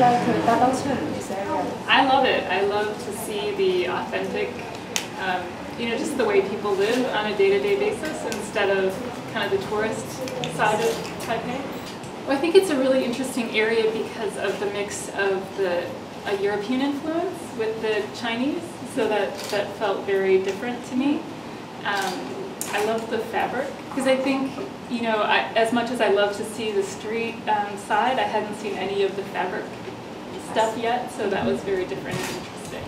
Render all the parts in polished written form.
like Da稻埕, this area? I love it. I love to see the authentic, just the way people live on a day-to-day basis instead of kind of the tourist side of Taipei. Well, I think it's a really interesting area because of the mix of the European influence with the Chinese, so that felt very different to me. I love the fabric because I think, as much as I love to see the street side, I hadn't seen any of the fabric stuff yet, so that was very different and interesting.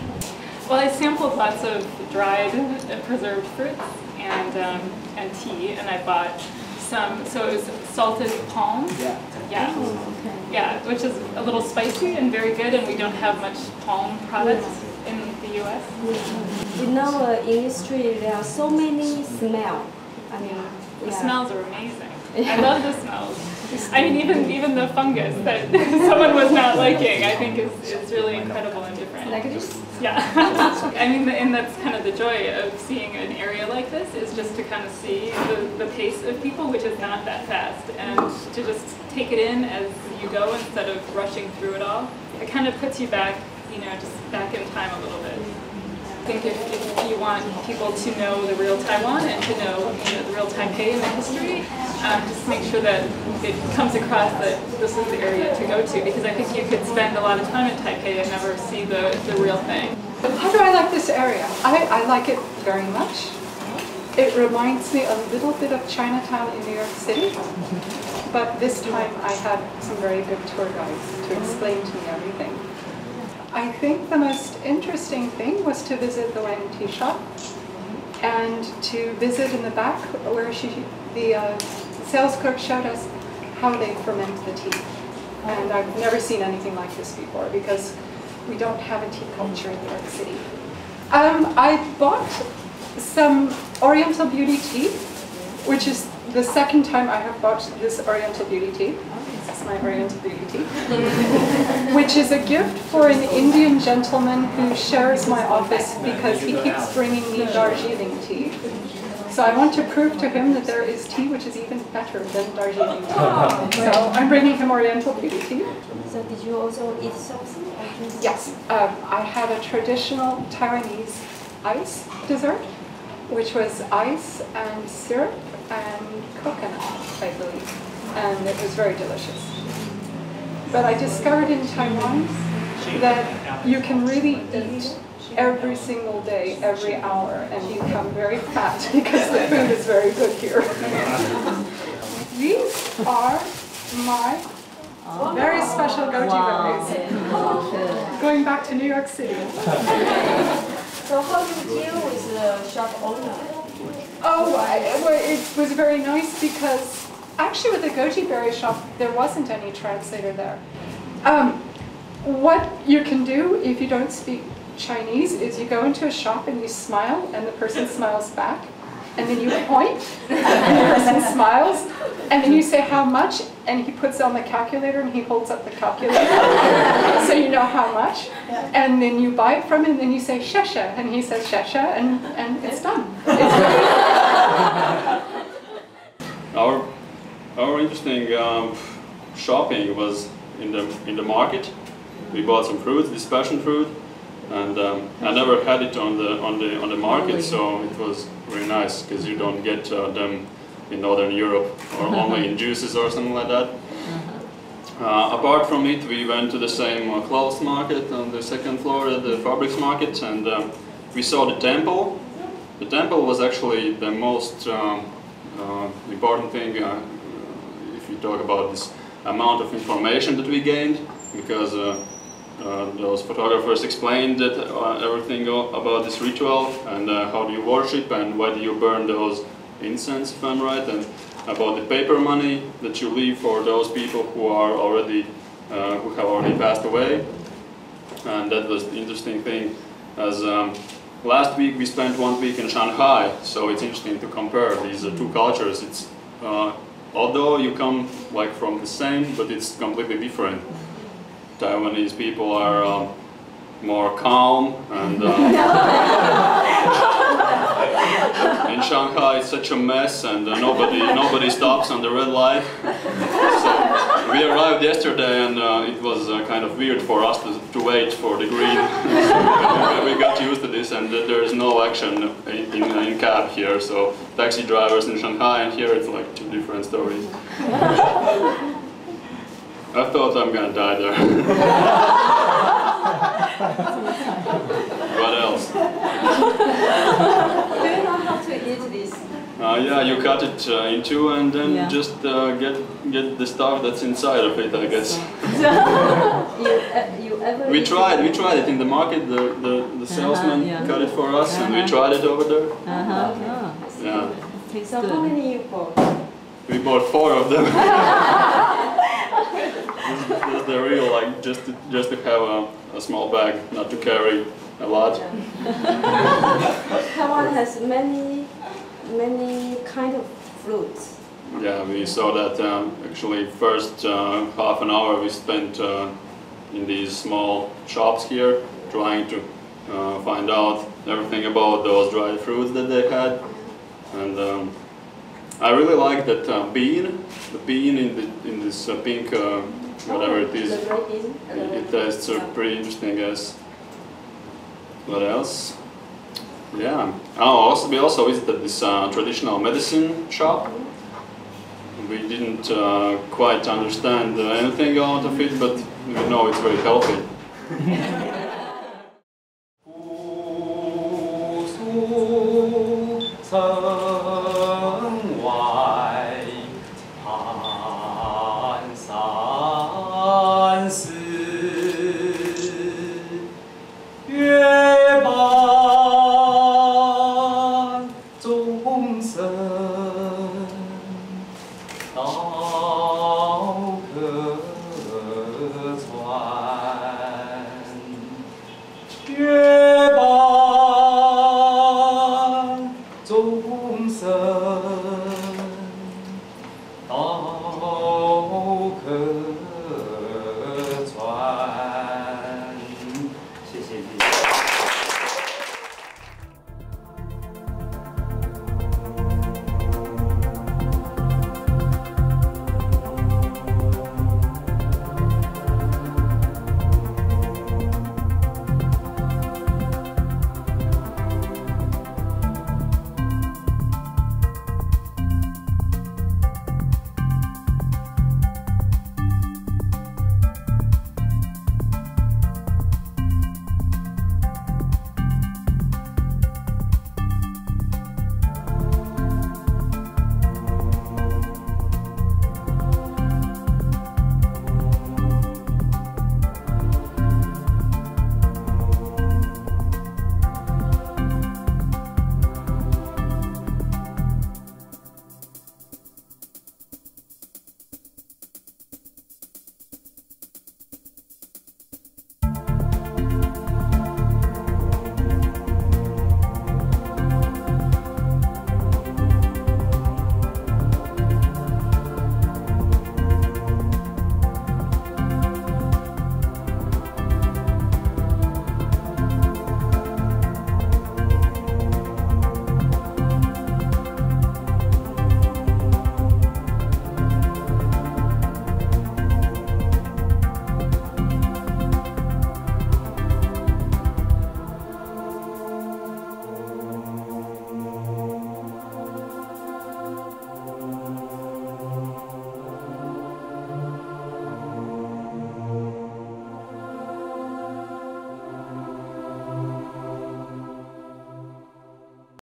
Well, I sampled lots of dried and preserved fruits and tea, and I bought some, so it was salted palm. Yeah. Yeah, which is a little spicy and very good, and we don't have much palm products in the U.S. In our industry, there are so many smells. The smells are amazing. I love the smells. I mean, even the fungus that someone was not liking, I think is really incredible and different. Like this? Yeah. I mean, and that's kind of the joy of seeing an area like this, is just to kind of see the pace of people, which is not that fast, and to just take it in as you go instead of rushing through it all. It kind of puts you back, just back in time a little bit. I think if you want people to know the real Taiwan and to know, the real Taipei and the history, just make sure that it comes across that this is the area to go to, because I think you could spend a lot of time in Taipei and never see the real thing. How do I like this area? I like it very much. It reminds me a little bit of Chinatown in New York City, but this time I had some very good tour guides to explain to me everything. I think the most interesting thing was to visit the wine tea shop and to visit in the back where the sales clerk showed us how they ferment the tea. And I've never seen anything like this before because we don't have a tea culture in New York City. I bought some Oriental Beauty tea, which is the second time I have bought this Oriental Beauty tea. This is my Oriental Beauty tea, which is a gift for an Indian gentleman who shares my office because he keeps bringing me Darjeeling tea. So I want to prove to him that there is tea which is even better than Darjeeling tea. So I'm bringing him Oriental Beauty tea. So did you also eat something? Yes, I had a traditional Taiwanese ice dessert, which was ice and syrup and coconut, I believe. And it was very delicious. But I discovered in Taiwan that you can really eat every single day, every hour, and become very fat because the food is very good here. These are my very special goji berries. Going back to New York City. So how do you deal with the shop owner? It was very nice because actually with the goji berry shop, there wasn't any translator there. What you can do if you don't speak Chinese is you go into a shop and you smile and the person smiles back, and then you point and the person smiles, and then you say how much, and he puts on the calculator and he holds up the calculator so you know how much, and then you buy it from him and then you say sheshe, and he says sheshe, and it's done. Our interesting shopping was in the market. We bought some fruits, this passion fruit, and I never had it on the market, so it was very nice because you don't get them in Northern Europe or only in juices or something like that. Apart from it, we went to the same clothes market on the second floor at the fabrics market, and we saw the temple. The temple was actually the most important thing if you talk about this amount of information that we gained, because those photographers explained that everything about this ritual and how do you worship and why do you burn those incense, if I'm right, and about the paper money that you leave for those people who are already who have already passed away. And that was the interesting thing, as last week we spent 1 week in Shanghai, so it's interesting to compare these two cultures. It's although you come like from the same, but it's completely different. Taiwanese people are more calm, and in Shanghai it's such a mess, and nobody stops on the red light. So we arrived yesterday, and it was kind of weird for us to wait for the green. We got used to this, and there is no action in cab here. So taxi drivers in Shanghai, and here it's like two different stories. I thought I'm gonna die there. What else? Do you know how to eat this? Yeah, you cut it in two and then just get the stuff that's inside of it, I guess. You ever? We tried it in the market. The salesman cut it for us, and we tried it over there. Yeah. So how many you bought? We bought 4 of them. This is the real, like, just to have a small bag, not to carry a lot. Taiwan has many kind of fruits. Yeah, we saw that actually first half an hour we spent in these small shops here, trying to find out everything about those dried fruits that they had. And I really like that the bean in this pink, whatever it is. The red bean? It tastes pretty interesting, I guess. What else? Yeah. Oh, we also visited this traditional medicine shop. We didn't quite understand anything out of it, but we know it's very healthy.